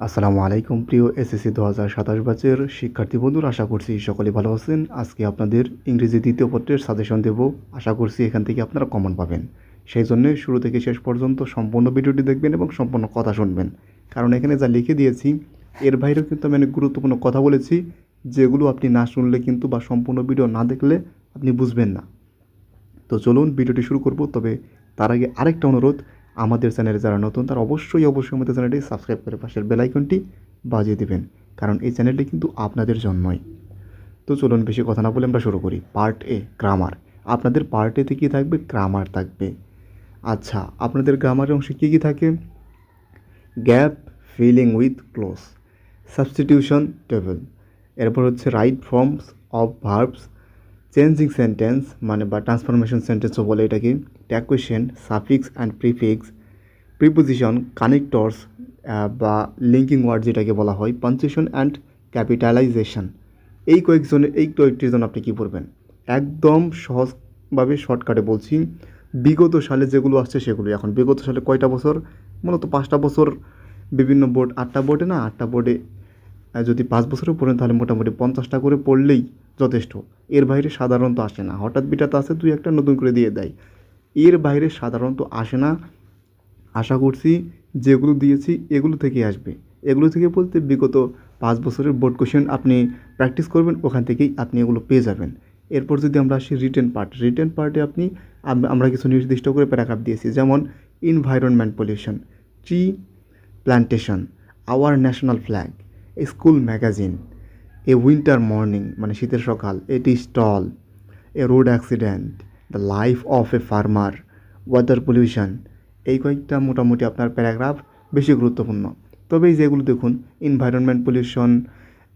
আসসালামু আলাইকুম প্রিয় এসএসসি 2027 ব্যাচের শিক্ষার্থী বন্ধুরা, আশা করছি সকলে ভালো আছেন। আজকে আপনাদের ইংরেজি দ্বিতীয় পত্রের সাজেশন দেব। আশা করছি এখান থেকে আপনারা কমন পাবেন। সেই জন্য শুরু থেকে শেষ পর্যন্ত সম্পূর্ণ ভিডিওটি দেখবেন এবং সম্পূর্ণ কথা শুনবেন, কারণ এখানে যা লিখে দিয়েছি এর বাইরেও কিন্তু আমি অনেক গুরুত্বপূর্ণ কথা বলেছি, যেগুলো আপনি না শুনলে কিন্তু বা সম্পূর্ণ ভিডিও না দেখলে আপনি বুঝবেন না। তো চলুন ভিডিওটি শুরু করব। তবে তার আগে আরেকটা অনুরোধ, আমাদের চ্যানেলে যারা নতুন তারা অবশ্যই আমাদের চ্যানেলটি সাবস্ক্রাইব করে পাশের বেল আইকনটি বাজিয়ে দিবেন, কারণ এই চ্যানেলটি কিন্তু আপনাদের জন্যই। তো চলুন বেশি কথা না বলে আমরা শুরু করি। পার্ট এ, গ্রামার। আপনাদের পার্ট এতে কী থাকবে? গ্রামার থাকবে। আচ্ছা, আপনাদের গ্রামারের অংশে কী কী থাকে? Gap filling with close, substitution table, এরপর হচ্ছে right forms of verbs, changing sentence মানে বা ট্রান্সফরমেশন সেন্টেন্সও বলে এটাকে, tag question, suffix and prefix, preposition, connectors বা লিঙ্কিং ওয়ার্ড যেটাকে বলা হয়, পাঞ্চুয়েশন অ্যান্ড ক্যাপিটালাইজেশন। এই কয়েকটির জন্য আপনি কী পড়বেন? একদম সহজভাবে শর্টকাটে বলছি, বিগত সালে যেগুলো আসছে সেগুলো। এখন বিগত সালে কয়টা বছর? মূলত 5টা বছর। বিভিন্ন বোর্ড 8টা বোর্ডে না, 8টা বোর্ডে যদি 5 বছরও পড়েন তাহলে মোটামুটি 50টা করে পড়লেই যথেষ্ট। এর বাইরে সাধারণত আসে না। হঠাৎ বিটাতে আসে, দুই একটা নতুন করে দিয়ে দেয়। এর বাইরে সাধারণত আসে না। আশা করছি যেগুলো দিয়েছি এগুলো থেকে আসবে। এগুলো থেকে বলতে বিগত 5 বছরের বোর্ড কোশ্চেন আপনি প্র্যাকটিস করবেন, ওখান থেকেই আপনি এগুলো পেয়ে যাবেন। এরপর যদি আমরা আসি রিটেন পার্টে আপনি আমরা কিছু নির্দিষ্ট করে প্যারাগ্রাফ দিয়েছি, যেমন environment pollution, tree plantation, our national flag, a school magazine, a winter morning মানে শীতের সকাল, a tea stall, a road accident, the life of a farmer, water pollution. এই কয়েকটা মোটামুটি আপনার প্যারাগ্রাফ বেশি গুরুত্বপূর্ণ। তবে এই যেগুলো দেখুন, এনভায়রনমেন্ট পলিউশন,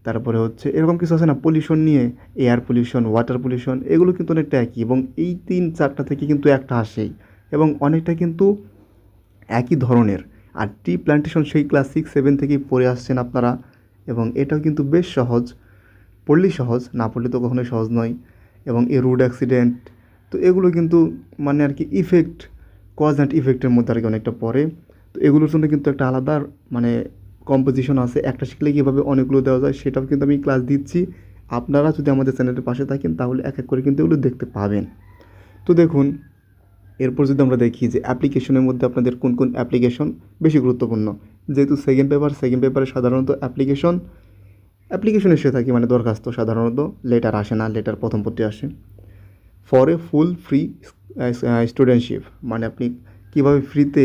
তারপরে হচ্ছে এরকম কিছু আছে না পলিউশন নিয়ে, এয়ার পলিউশন, ওয়াটার পলিউশন, এগুলো কিন্তু অনেকটা একই, এবং এই 3-4টা থেকে কিন্তু একটা আসেই এবং অনেকটা কিন্তু একই ধরনের। আর টি প্ল্যান্টেশন সেই ক্লাস 6-7 থেকেই পড়ে আসছেন আপনারা, এবং এটাও কিন্তু বেশ সহজ, পড়লেই সহজ, না পড়লে তো কখনোই সহজ নয়। এবং এই রোড অ্যাক্সিডেন্ট, তো এগুলো কিন্তু মানে আর কি ইফেক্ট, কজ অ্যান্ড ইফেক্টের মধ্যে আর কি অনেকটা পড়ে। তো এগুলোর জন্য কিন্তু একটা আলাদা মানে কম্পোজিশন আছে, একটা শিখলে কীভাবে অনেকগুলো দেওয়া যায় সেটাও কিন্তু আমি ক্লাস দিচ্ছি। আপনারা যদি আমাদের চ্যানেলের পাশে থাকেন তাহলে এক এক করে কিন্তু এগুলো দেখতে পাবেন। তো দেখুন, এরপর যদি আমরা দেখি যে অ্যাপ্লিকেশনের মধ্যে আপনাদের কোন কোন অ্যাপ্লিকেশন বেশি গুরুত্বপূর্ণ, যেহেতু সেকেন্ড পেপারে সাধারণত অ্যাপ্লিকেশন এসে থাকে, মানে দরখাস্ত, সাধারণত লেটার আসে না, লেটার প্রথম পত্রে আসে। For a full free studentship, মানে আপনি কীভাবে ফ্রিতে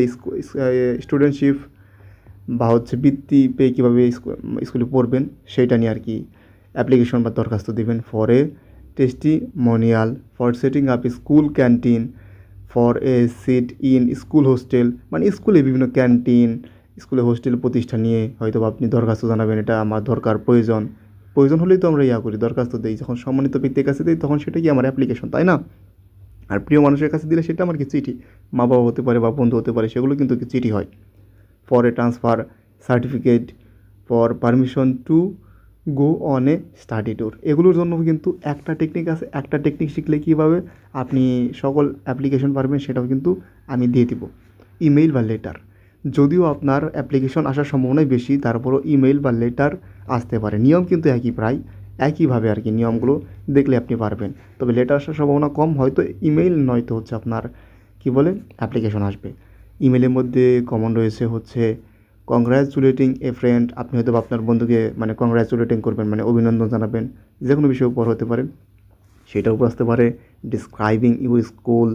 স্টুডেন্টশিপ বা হচ্ছে বৃত্তি পেয়ে কীভাবে স্কুলে পড়বেন সেইটা নিয়ে আর কি অ্যাপ্লিকেশন বা দরখাস্ত দেবেন। For a testimonial, for setting up school canteen, for a seat in school hostel, মানে স্কুলে বিভিন্ন ক্যান্টিন, স্কুলে হোস্টেল প্রতিষ্ঠা নিয়ে হয়তো আপনি দরখাস্ত জানাবেন, এটা আমার দরকার, প্রয়োজন হলেই তো আমরা করি, দরখাস্ত দিই। যখন সম্মানিত ব্যক্তির কাছে দিই তখন সেটা কি আমার অ্যাপ্লিকেশন, তাই না? আর প্রিয় মানুষের কাছে দিলে সেটা আমার কি চিঠি, মা বাবা হতে পারে বা বন্ধু হতে পারে, সেগুলো কিন্তু কি চিঠি হয়। For a transfer certificate, for permission to go on a study tour, এগুলোর জন্য কিন্তু একটা টেকনিক আছে। একটা টেকনিক শিখলে কীভাবে আপনি সকল অ্যাপ্লিকেশন পারবেন সেটাও কিন্তু আমি দিয়ে দিব। ইমেইল বা লেটার, যদিও আপনার অ্যাপ্লিকেশন আসার সম্ভাবনাই বেশি, তারপরও ইমেইল বা লেটার আসতে পারে। নিয়ম কিন্তু একই, প্রায় একইভাবে আর কি, নিয়মগুলো দেখলে আপনি পারবেন। তবে লেটার আসার সম্ভাবনা কম, হয়তো ইমেইল নয়তো হচ্ছে আপনার কী বলে অ্যাপ্লিকেশন আসবে। ইমেলের মধ্যে কমন রয়েছে হচ্ছে কংগ্র্যাচুলেটিং এ ফ্রেন্ড, আপনি হয়তো আপনার বন্ধুকে মানে কংগ্র্যাচুলেটিং করবেন, মানে অভিনন্দন জানাবেন, যে কোনো বিষয়ের উপর হতে পারে, সেটার উপর আসতে পারে। Describing your school,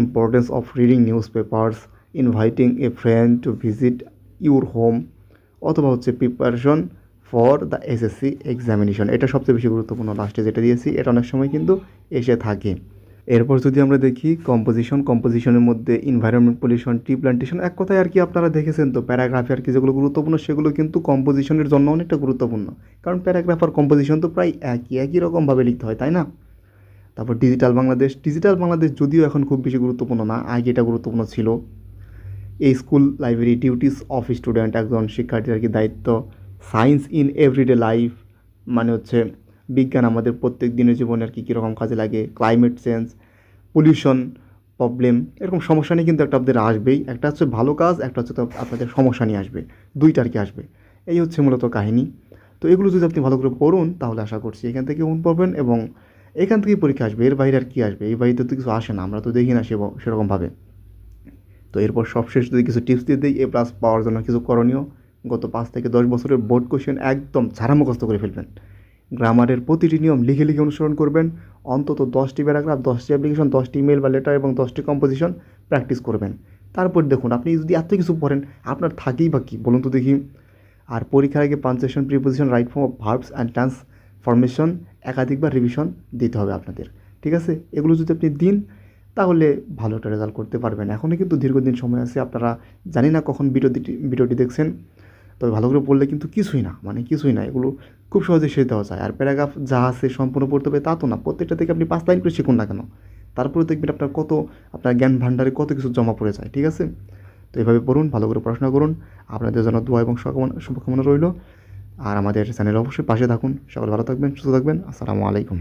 importance of reading news papers, inviting a friend to visit your home, অথবা হচ্ছে preparation for the SSC examination. এটা সবচেয়ে বেশি গুরুত্বপূর্ণ, লাস্টে যেটা দিয়েছি এটা অনেক সময় কিন্তু এসে থাকে। এরপর যদি আমরা দেখি কম্পোজিশনের মধ্যে এনভায়রনমেন্ট পলিউশন, টি প্ল্যান্টেশন, এক কথায় আর কি আপনারা দেখেছেন তো প্যারাগ্রাফে আর কি যেগুলো গুরুত্বপূর্ণ সেগুলো কিন্তু কম্পোজিশনের জন্য অনেকটা গুরুত্বপূর্ণ, কারণ প্যারাগ্রাফ আর কম্পোজিশন তো প্রায় একই রকমভাবে লিখতে হয়, তাই না? তারপর ডিজিটাল বাংলাদেশ যদিও এখন খুব বেশি গুরুত্বপূর্ণ না, আগে এটা গুরুত্বপূর্ণ ছিল। এই school library, duties of student, একজন শিক্ষার্থীর আর কি দায়িত্ব। সায়েন্স ইন এভরিডে লাইফ, মানে হচ্ছে বিজ্ঞান আমাদের প্রত্যেক দিনের জীবনে আর কি কীরকম কাজে লাগে। ক্লাইমেট চেঞ্জ, পলিউশন প্রবলেম, এরকম সমস্যা নিয়ে কিন্তু একটা আপনাদের আসবেই, একটা হচ্ছে ভালো কাজ, একটা হচ্ছে তো আপনাদের সমস্যা নিয়ে আসবে, দুইটা আর কি আসবে। এই হচ্ছে মূলত কাহিনী। তো এগুলো যদি আপনি ভালো করে পড়ুন তাহলে আশা করছি এখান থেকে মন পড়বেন এবং এখান থেকেই পরীক্ষা আসবে, এর বাইরে আর কী আসবে? এই বাইরে তো কিছু আসে না, আমরা তো দেখি না সেরকমভাবে। তো এরপর সবশেষ যদি কিছু টিপস দিয়ে দিই, A+ পাওয়ার জন্য কিছু করণীয়: গত 5 থেকে 10 বছরের বোর্ড কোশ্চেন একদম ঝাড়া মুখস্থ করে ফেলবেন। গ্রামারের প্রতিটি নিয়ম লিখে লিখে অনুসরণ করবেন। অন্তত 10টি প্যারাগ্রাফ, 10টি অ্যাপ্লিকেশন, 10টি ইমেল বা লেটার এবং 10টি কম্পোজিশন প্র্যাকটিস করবেন। তারপর দেখুন, আপনি যদি এত কিছু পড়েন আপনার থাকেই বা কী বলুন তো দেখি? আর পরীক্ষার আগে punctuation, preposition, right form of verbs and transformation একাধিকবার রিভিশন দিতে হবে আপনাদের। ঠিক আছে? এগুলো যদি আপনি দিন তাহলে ভালো একটা রেজাল্ট করতে পারবেন। এখনও কিন্তু দীর্ঘদিন সময় আছে। আপনারা জানি না কখন ভিডিওটি দেখছেন, তবে ভালো করে পড়লে কিন্তু কিছুই না, মানে কিছুই না, এগুলো খুব সহজে শিখে দেওয়া যায়। আর প্যারাগ্রাফ যা আছে সম্পূর্ণ পড়তে হবে তা তো না, প্রত্যেকটা থেকে আপনি 5 লাইন করে শিখুন না কেন, তারপরে দেখবেন আপনার জ্ঞান ভাণ্ডারে কত কিছু জমা পড়ে যায়। ঠিক আছে? তো এভাবে পড়ুন, ভালো করে পড়াশোনা করুন। আপনাদের জন্য দোয়া এবং শুভকামনা রইল। আর আমাদের চ্যানেলে অবশ্যই পাশে থাকুন। সকলে ভালো থাকবেন, সুস্থ থাকবেন। আসসালামু আলাইকুম।